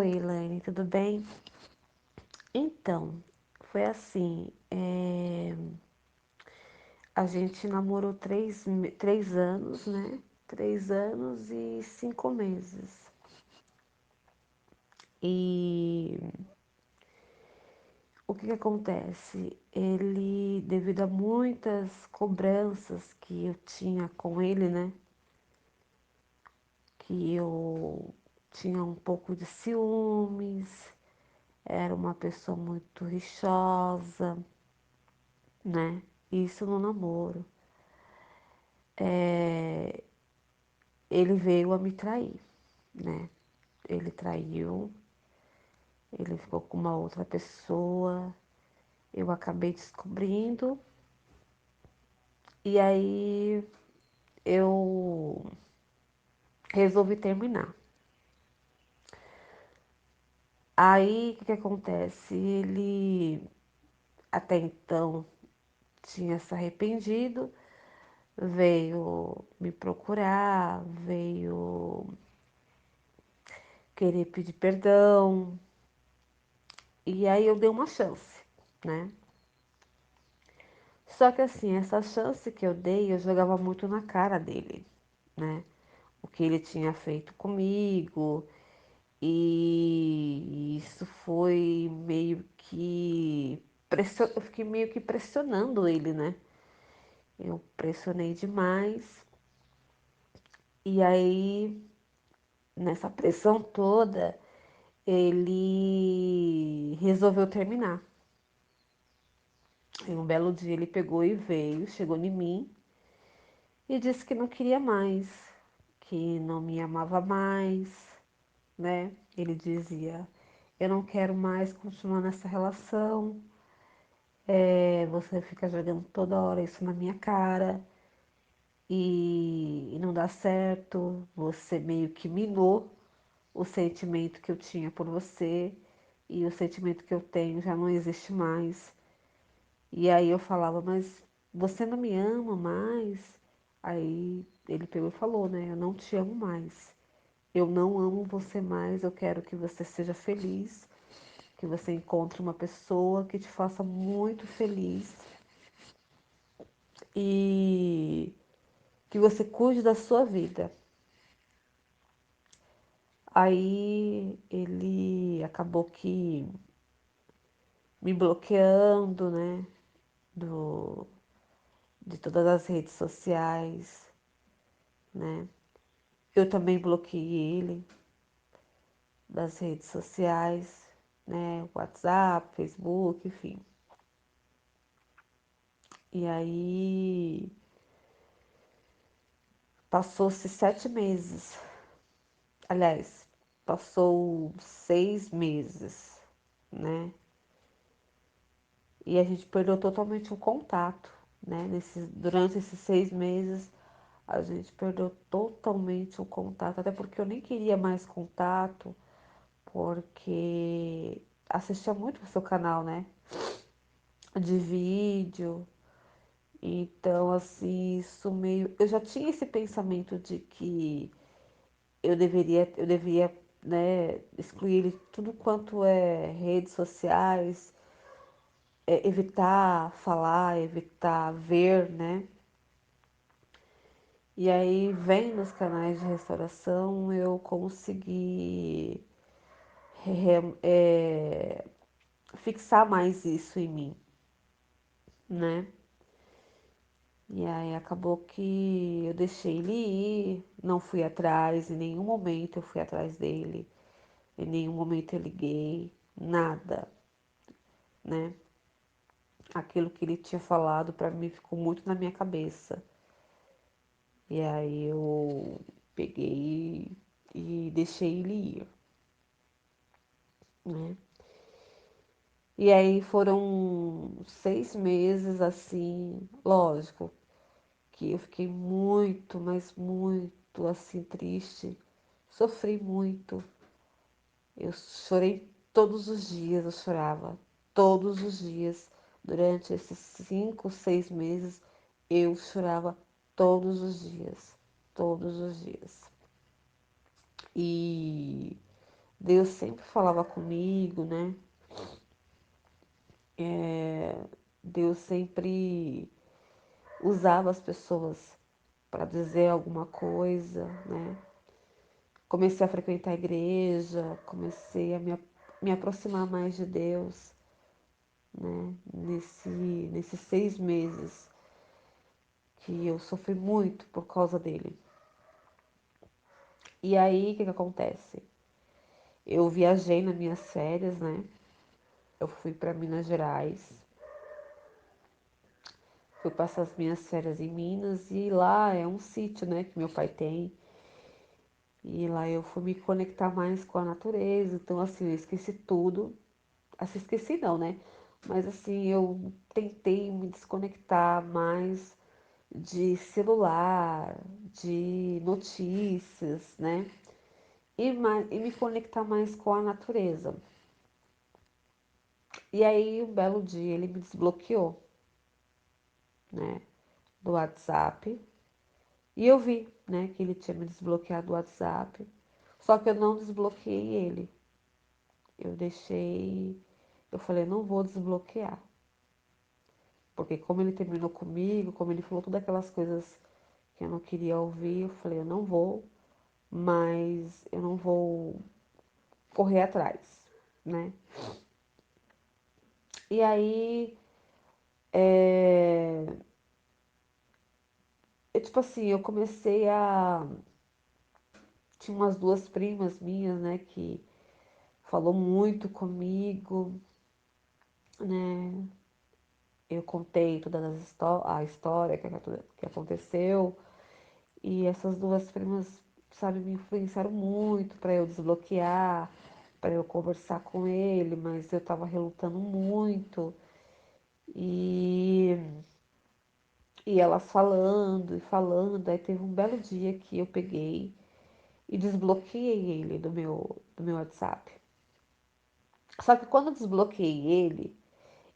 Oi, Elaine, tudo bem? Então, foi assim, a gente namorou 3 anos, né? 3 anos e 5 meses. E o que que acontece? Ele, devido a muitas cobranças que eu tinha com ele, né? Que eu tinha um pouco de ciúmes, era uma pessoa muito rixosa, né? Isso no namoro. É, ele veio a me trair, né? Ele traiu, ele ficou com uma outra pessoa, eu acabei descobrindo, e aí eu resolvi terminar. Aí o que que acontece? Ele até então tinha se arrependido, veio me procurar, veio querer pedir perdão, e aí eu dei uma chance, né? Só que assim, essa chance que eu dei, eu jogava muito na cara dele, né? O que ele tinha feito comigo, e isso foi meio que. Eu fiquei meio que pressionando ele, né? Eu pressionei demais, e aí, nessa pressão toda, ele resolveu terminar. E um belo dia ele pegou e veio, chegou em mim e disse que não queria mais, que não me amava mais, né? Ele dizia: eu não quero mais continuar nessa relação, você fica jogando toda hora isso na minha cara e não dá certo, você meio que minou o sentimento que eu tinha por você e o sentimento que eu tenho já não existe mais. E aí eu falava: mas você não me ama mais? Aí ele pegou e falou, né? Eu não te amo mais. Eu não amo você mais, eu quero que você seja feliz, que você encontre uma pessoa que te faça muito feliz e que você cuide da sua vida. Aí ele acabou que me bloqueando, né, do, de todas as redes sociais, né. Eu também bloqueei ele das redes sociais, né, WhatsApp, Facebook, enfim. E aí passou-se 7 meses. Aliás, passou 6 meses, né? E a gente perdeu totalmente o contato, né? Durante esses 6 meses, a gente perdeu totalmente o contato, até porque eu nem queria mais contato, porque assistia muito o seu canal, né? De vídeo. Então, assim, isso meio. Eu já tinha esse pensamento de que eu devia, né, excluir ele tudo quanto é redes sociais, evitar falar, evitar ver, né? E aí, vendo os canais de restauração, eu consegui fixar mais isso em mim, né? E aí acabou que eu deixei ele ir, não fui atrás, em nenhum momento eu fui atrás dele, em nenhum momento eu liguei, nada, né? Aquilo que ele tinha falado pra mim ficou muito na minha cabeça. E aí eu peguei e deixei ele ir, né? E aí foram 6 meses assim, lógico, que eu fiquei muito, mas muito assim triste. Sofri muito. Eu chorei todos os dias, eu chorava todos os dias. Durante esses 5, 6 meses, eu chorava todos os dias, todos os dias. E Deus sempre falava comigo, né? Deus sempre usava as pessoas para dizer alguma coisa, né? Comecei a frequentar a igreja, comecei a me aproximar mais de Deus, né? Nesses 6 meses que eu sofri muito por causa dele. E aí, o que que acontece? Eu viajei nas minhas férias, né? Eu fui para Minas Gerais, fui passar as minhas férias em Minas e lá é um sítio, né, que meu pai tem. E lá eu fui me conectar mais com a natureza, então assim, eu esqueci tudo. Assim, esqueci não, né? Mas assim, eu tentei me desconectar mais de celular, de notícias, né? E me conectar mais com a natureza. E aí, um belo dia, ele me desbloqueou, né, do WhatsApp. E eu vi, né, que ele tinha me desbloqueado do WhatsApp. Só que eu não desbloqueei ele. Eu deixei. Eu falei, não vou desbloquear. Porque como ele terminou comigo, como ele falou todas aquelas coisas que eu não queria ouvir, eu falei, eu não vou, mas eu não vou correr atrás, né? E aí, tipo assim, eu comecei a. Tinha umas duas primas minhas, né, que falou muito comigo, né? Eu contei toda a história que aconteceu. E essas duas primas, sabe, me influenciaram muito para eu desbloquear, para eu conversar com ele, mas eu tava relutando muito. E, e elas falando e falando, aí teve um belo dia que eu peguei e desbloqueei ele do meu WhatsApp. Só que quando eu desbloqueei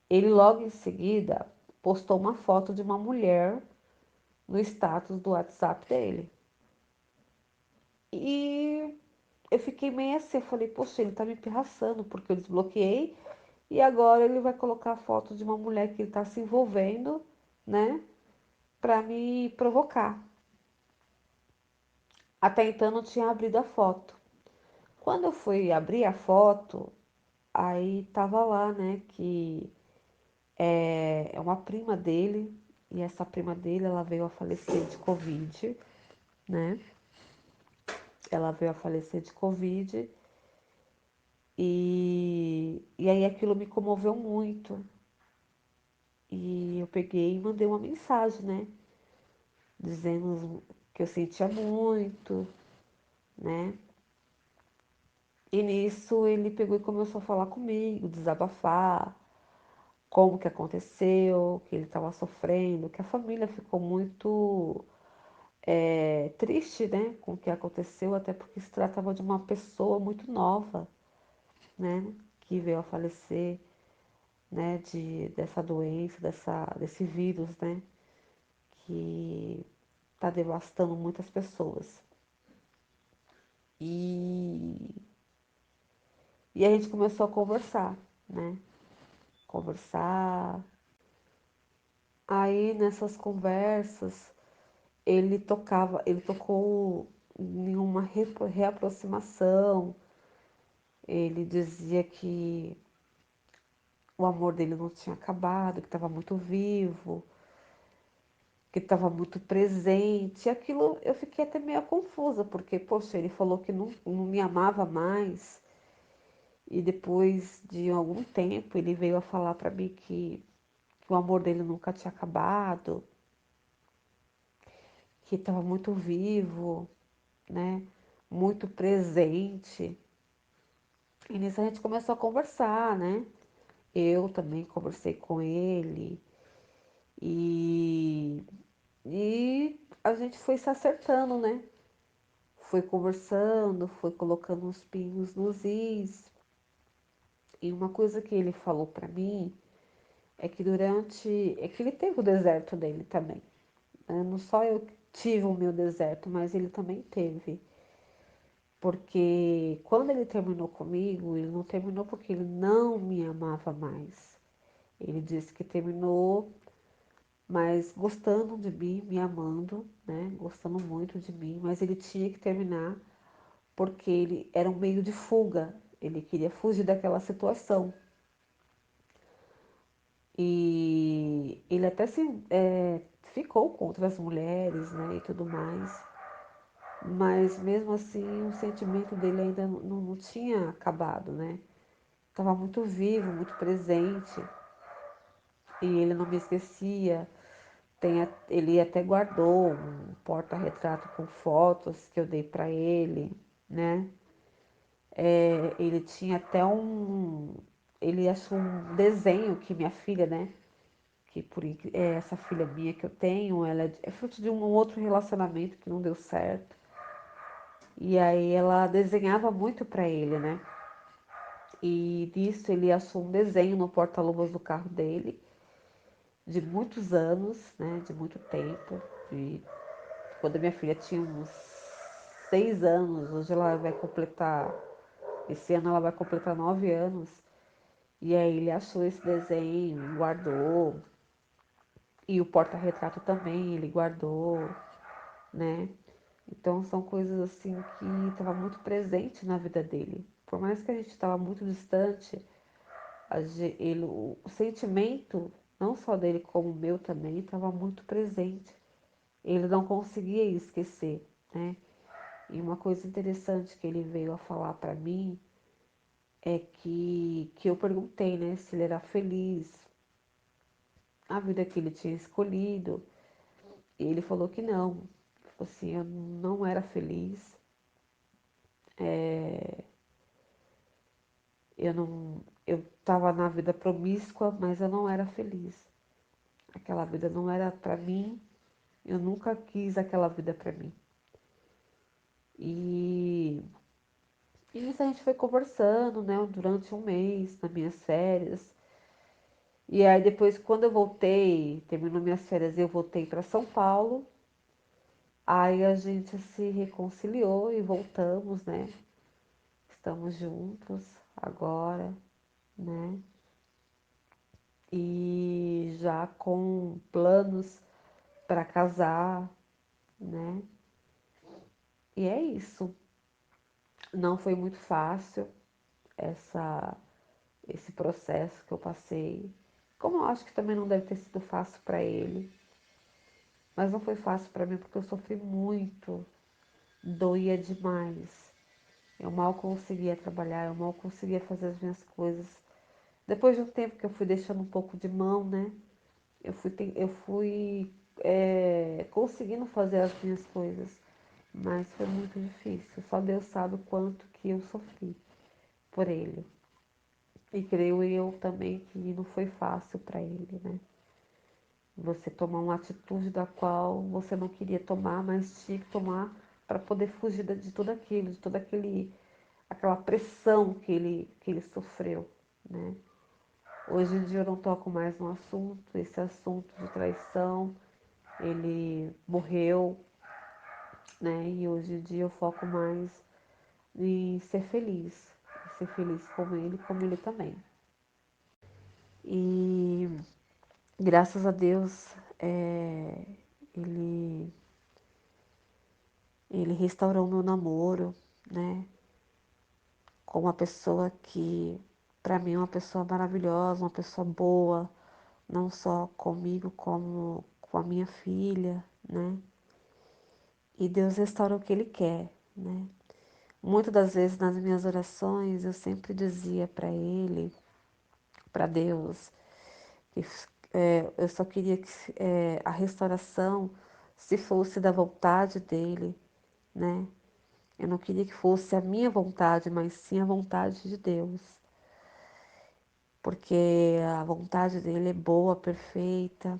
ele logo em seguida postou uma foto de uma mulher no status do WhatsApp dele. E eu fiquei meio assim, eu falei, poxa, ele tá me pirraçando, porque eu desbloqueei e agora ele vai colocar a foto de uma mulher que ele tá se envolvendo, né, pra me provocar. Até então eu não tinha abrido a foto. Quando eu fui abrir a foto, aí tava lá, né, que é uma prima dele, e essa prima dele, ela veio a falecer de Covid, né? Ela veio a falecer de Covid e aí aquilo me comoveu muito. E eu peguei e mandei uma mensagem, né? Dizendo que eu sentia muito, né? E nisso ele pegou e começou a falar comigo, desabafar, como que aconteceu, que ele estava sofrendo, que a família ficou muito triste, né, com o que aconteceu, até porque se tratava de uma pessoa muito nova, né, que veio a falecer, né, dessa doença, desse vírus, né, que está devastando muitas pessoas. E, e a gente começou a conversar, né? Conversar. Aí nessas conversas ele tocou em uma reaproximação. Ele dizia que o amor dele não tinha acabado, que estava muito vivo, que estava muito presente. E aquilo eu fiquei até meio confusa, porque, poxa, ele falou que não me amava mais. E depois de algum tempo ele veio a falar para mim que o amor dele nunca tinha acabado, que estava muito vivo, né? Muito presente. E nisso a gente começou a conversar, né? Eu também conversei com ele e, e a gente foi se acertando, né? Foi conversando, foi colocando uns pingos nos is. E uma coisa que ele falou pra mim é que ele teve o deserto dele também, né? Não só eu tive o meu deserto, mas ele também teve. Porque quando ele terminou comigo, ele não terminou porque ele não me amava mais. Ele disse que terminou, mas gostando de mim, me amando, né? Gostando muito de mim, mas ele tinha que terminar porque ele era um meio de fuga. Ele queria fugir daquela situação. E ele até ficou com outras mulheres, né, e tudo mais. Mas mesmo assim, o sentimento dele ainda não tinha acabado, né? Estava muito vivo, muito presente. E ele não me esquecia. Ele até guardou um porta-retrato com fotos que eu dei para ele, né? Ele tinha até ele achou um desenho que minha filha, né? Essa filha minha que eu tenho, ela é fruto de um outro relacionamento que não deu certo. E aí ela desenhava muito para ele, né? E disso ele achou um desenho no porta-luvas do carro dele, de muitos anos, né? De muito tempo, de quando minha filha tinha uns 6 anos. Hoje ela vai completar, esse ano ela vai completar 9 anos. E aí ele achou esse desenho, guardou. E o porta-retrato também ele guardou, né? Então são coisas assim que estavam muito presente na vida dele. Por mais que a gente estava muito distante, o sentimento, não só dele como o meu também, estava muito presente. Ele não conseguia esquecer, né? E uma coisa interessante que ele veio a falar para mim é que eu perguntei, né, se ele era feliz, a vida que ele tinha escolhido. E ele falou que não. Ele falou assim, eu não era feliz. Eu estava na vida promíscua, mas eu não era feliz. Aquela vida não era para mim. Eu nunca quis aquela vida para mim. E, e isso a gente foi conversando, né, durante um mês, nas minhas férias. E aí depois, quando eu voltei, terminou minhas férias e eu voltei para São Paulo, aí a gente se reconciliou e voltamos, né? Estamos juntos agora, né? E já com planos para casar, né? E é isso. Não foi muito fácil essa esse processo que eu passei. Como eu acho que também não deve ter sido fácil para ele, mas não foi fácil para mim porque eu sofri muito, doía demais. Eu mal conseguia trabalhar, eu mal conseguia fazer as minhas coisas. Depois de um tempo que eu fui deixando um pouco de mão, né? Eu fui conseguindo fazer as minhas coisas, mas foi muito difícil. Só Deus sabe o quanto que eu sofri por ele. E creio eu também que não foi fácil para ele, né? Você tomar uma atitude da qual você não queria tomar, mas tinha que tomar para poder fugir de tudo aquilo, de toda aquela pressão que ele sofreu, né? Hoje em dia eu não toco mais no assunto, esse assunto de traição, ele morreu, né? E hoje em dia eu foco mais em ser feliz como ele também. E graças a Deus, ele, ele restaurou meu namoro, né? Com uma pessoa que, para mim, é uma pessoa maravilhosa, uma pessoa boa, não só comigo, como com a minha filha, né? E Deus restaura o que Ele quer, né? Muitas das vezes nas minhas orações eu sempre dizia para Ele, para Deus, que eu só queria que a restauração se fosse da vontade dEle, né? Eu não queria que fosse a minha vontade, mas sim a vontade de Deus, porque a vontade dele é boa, perfeita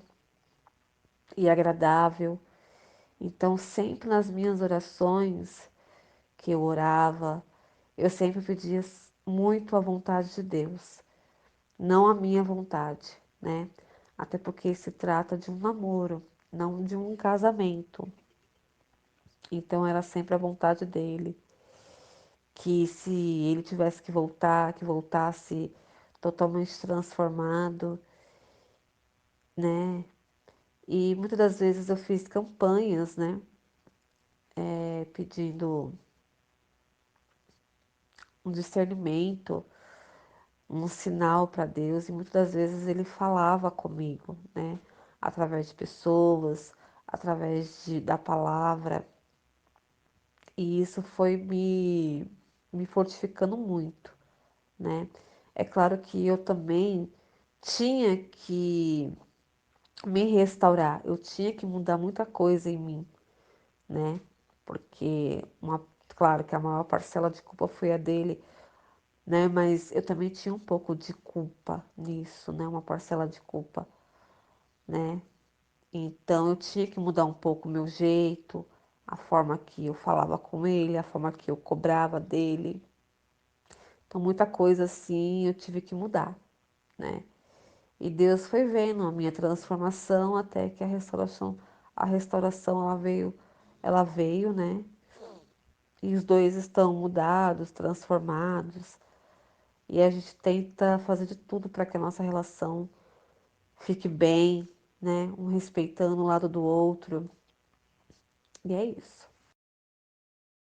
e agradável. Então, sempre nas minhas orações que eu orava, eu sempre pedia muito a vontade de Deus, não a minha vontade, né? Até porque se trata de um namoro, não de um casamento. Então era sempre a vontade dele. que se ele tivesse que voltar, que voltasse totalmente transformado, né? E muitas das vezes eu fiz campanhas, né? Pedindo um discernimento, um sinal para Deus, e muitas das vezes ele falava comigo, né? Através de pessoas, da palavra, e isso foi me fortificando muito, né? É claro que eu também tinha que me restaurar, eu tinha que mudar muita coisa em mim, né? Porque claro que a maior parcela de culpa foi a dele, né? Mas eu também tinha um pouco de culpa nisso, né? Uma parcela de culpa, né? Então eu tinha que mudar um pouco o meu jeito, a forma que eu falava com ele, a forma que eu cobrava dele. Então muita coisa assim eu tive que mudar, né? E Deus foi vendo a minha transformação até que a restauração ela veio, né? E os dois estão mudados, transformados. E a gente tenta fazer de tudo para que a nossa relação fique bem, né? Um respeitando o lado do outro. E é isso.